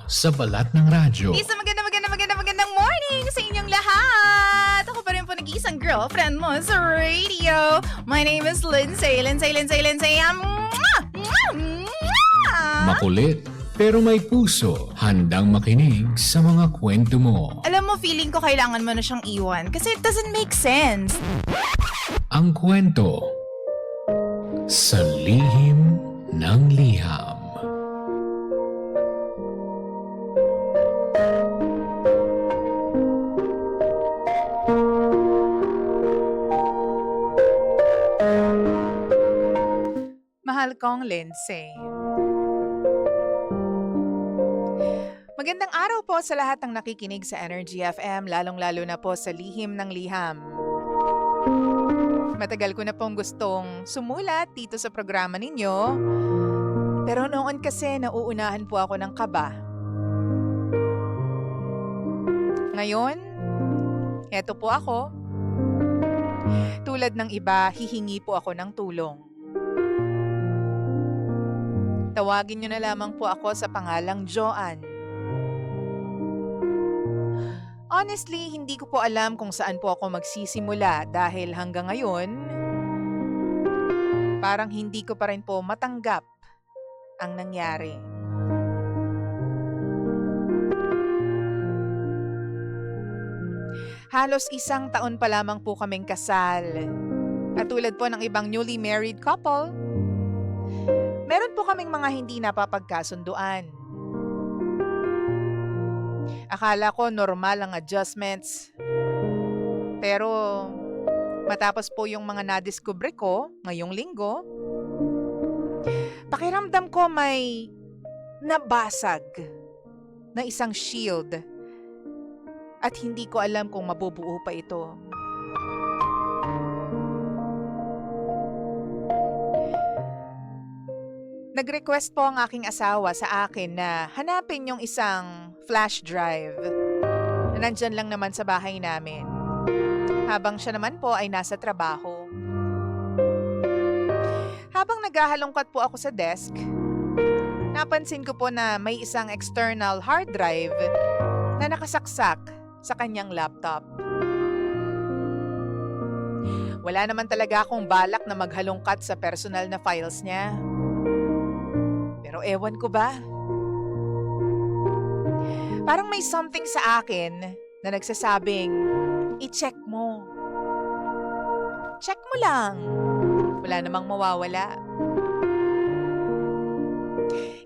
sa balat ng radyo. Isang magandang morning sa inyong lahat! Ako pa rin po nag-iisang girlfriend mo sa radio. My name is Lindsay. Makulit, pero may puso. Handang makinig sa mga kwento mo. Alam mo, feeling ko kailangan mo na siyang iwan kasi it doesn't make sense. Ang kwento sa lihim ng liham. Mahal kong Lindsay. Magandang araw po sa lahat ng nakikinig sa Energy FM, lalong-lalo na po sa Lihim ng Liham. Matagal ko na pong gustong sumulat dito sa programa ninyo, pero noon kasi nauunahan po ako ng kaba. Ngayon, eto po ako. Tulad ng iba, hihingi po ako ng tulong. Tawagin niyo na lamang po ako sa pangalang Joanne. Honestly, hindi ko po alam kung saan po ako magsisimula dahil hanggang ngayon, parang hindi ko pa rin po matanggap ang nangyari. Halos 1 taon pa lamang po kaming kasal. At tulad po ng ibang newly married couple, meron po kaming mga hindi napapagkasunduan. Akala ko normal ang adjustments. Pero matapos po yung mga nadiskubre ko ngayong linggo, pakiramdam ko may nabasag na isang shield at hindi ko alam kung mabubuo pa ito. Nag-request po ang aking asawa sa akin na hanapin yung isang flash drive na nandyan lang naman sa bahay namin. Habang siya naman po ay nasa trabaho. Habang naghahalongkat po ako sa desk, napansin ko po na may isang external hard drive na nakasaksak sa kanyang laptop. Wala naman talaga akong balak na maghalongkat sa personal na files niya. Pero ewan ko ba? Parang may something sa akin na nagsasabing, i-check mo. Check mo lang. Wala namang mawawala.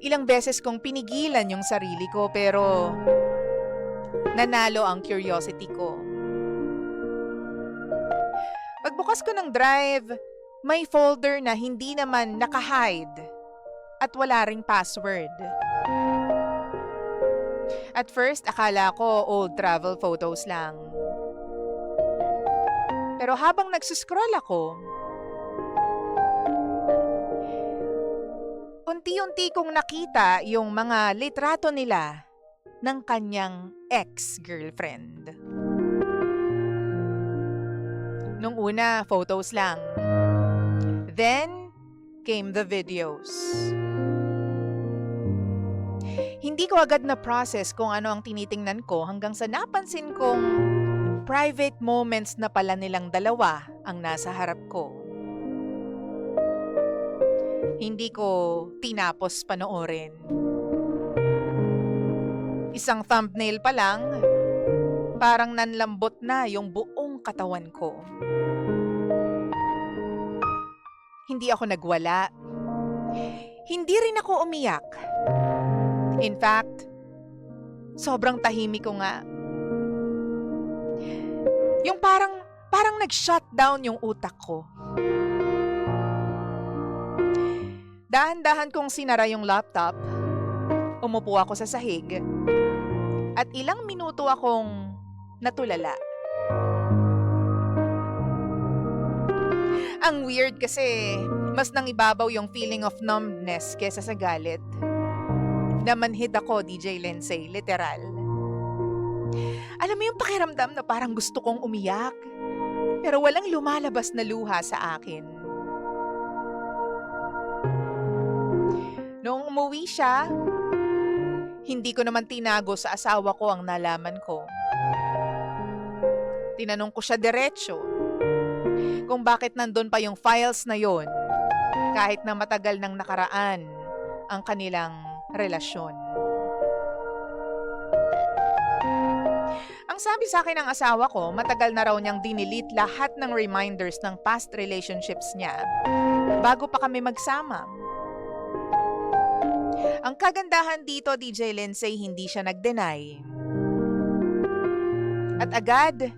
Ilang beses kong pinigilan yung sarili ko pero nanalo ang curiosity ko. Pagbukas ko ng drive, may folder na hindi naman naka-hide. At wala ring password. At first, akala ko old travel photos lang. Pero habang nagsuscroll ako, unti-unti kong nakita yung mga litrato nila ng kanyang ex-girlfriend. Nung una, photos lang. Then, came the videos. Hindi ko agad na process kung ano ang tinitingnan ko hanggang sa napansin kong private moments na pala nilang dalawa ang nasa harap ko. Hindi ko tinapos panoorin. Isang thumbnail pa lang, parang nanlambot na yung buong katawan ko. Hindi ako nagwala. Hindi rin ako umiyak. In fact, sobrang tahimik ko nga. Yung parang nag-shutdown yung utak ko. Dahan-dahan kong sinara yung laptop, umupo ako sa sahig, at ilang minuto akong natulala. Ang weird kasi mas nangibabaw yung feeling of numbness kesa sa galit. Namanhid ako, DJ Lindsay, literal. Alam mo yung pakiramdam na parang gusto kong umiyak, pero walang lumalabas na luha sa akin. Noong umuwi siya, Hindi ko naman tinago sa asawa ko ang nalaman ko. Tinanong ko siya diretso kung bakit nandun pa yung files na yon kahit na matagal nang nakaraan ang kanilang relasyon. Ang sabi sa akin ng asawa ko, matagal na raw niyang dinilit lahat ng reminders ng past relationships niya bago pa kami magsama. Ang kagandahan dito, DJ Lindsay, hindi siya nag-deny. At agad,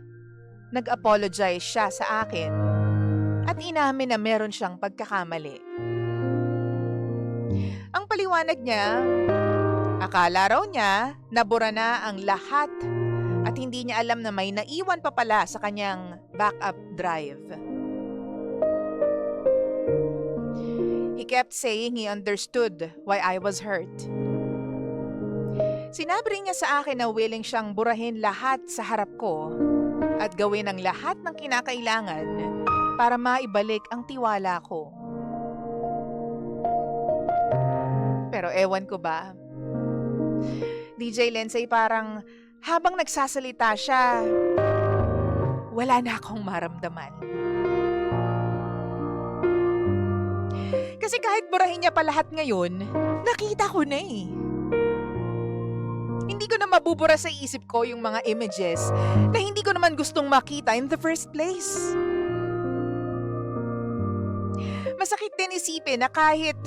nag-apologize siya sa akin at inamin na meron siyang pagkakamali. Ang paliwanag niya, akala raw niya nabura na ang lahat at hindi niya alam na may naiwan pa pala sa kanyang backup drive. He kept saying he understood why I was hurt. Sinabi niya sa akin na willing siyang burahin lahat sa harap ko at gawin ang lahat ng kinakailangan para maibalik ang tiwala ko. Pero ewan ko ba, DJ Lindsay, parang habang nagsasalita siya, wala na akong maramdaman. Kasi kahit burahin niya pa lahat ngayon, nakita ko na eh. Hindi ko na mabubura sa isip ko yung mga images na hindi ko naman gustong makita in the first place. Masakit din isipin na kahit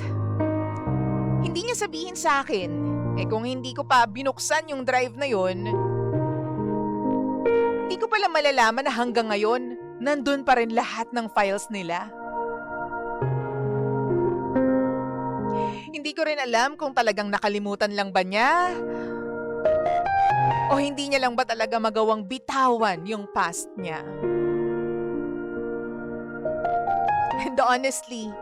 hindi niya sabihin sa akin, kung hindi ko pa binuksan yung drive na yon, hindi ko pala malalaman na hanggang ngayon, nandun pa rin lahat ng files nila. Hindi ko rin alam kung talagang nakalimutan lang ba niya o hindi niya lang ba talaga magawang bitawan yung past niya. And honestly,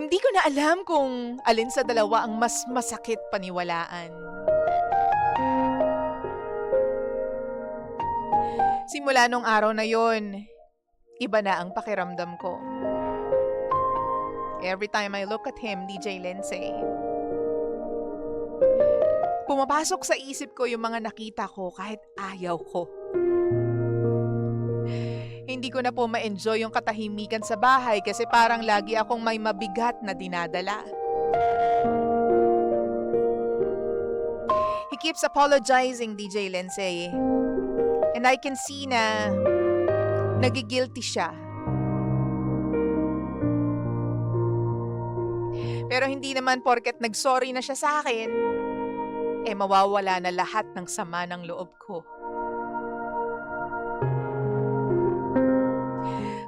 hindi ko na alam kung alin sa dalawa ang mas masakit paniwalaan. Simula nung araw na yon, iba na ang pakiramdam ko. Every time I look at him, DJ Lindsay, pumapasok sa isip ko yung mga nakita ko kahit ayaw ko. Hindi ko na po ma-enjoy yung katahimikan sa bahay kasi parang lagi akong may mabigat na dinadala. He keeps apologizing, DJ Lindsay. And I can see na nagigilty siya. Pero hindi naman porket nagsorry na siya sa akin, mawawala na lahat ng sama ng loob ko.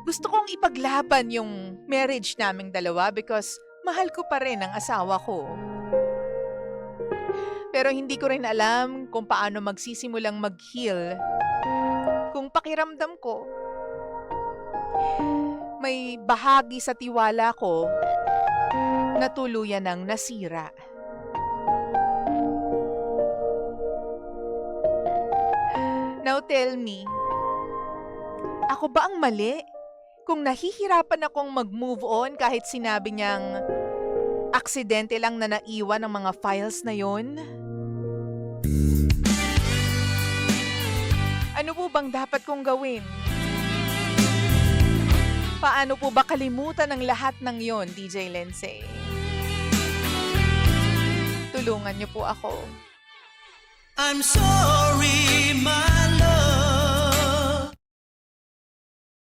Gusto kong ipaglaban yung marriage naming dalawa because mahal ko pa rin ang asawa ko. Pero hindi ko rin alam kung paano magsisimulang mag-heal kung pakiramdam ko may bahagi sa tiwala ko na tuluyan ng nasira. Now tell me, ako ba ang mali kung nahihirapan akong mag-move on kahit sinabi niyang aksidente lang na naiwan ang mga files na yon? Ano po bang dapat kong gawin? Paano po ba kalimutan ang lahat ng yon, DJ Lindsay? Tulungan niyo po ako. I'm sorry.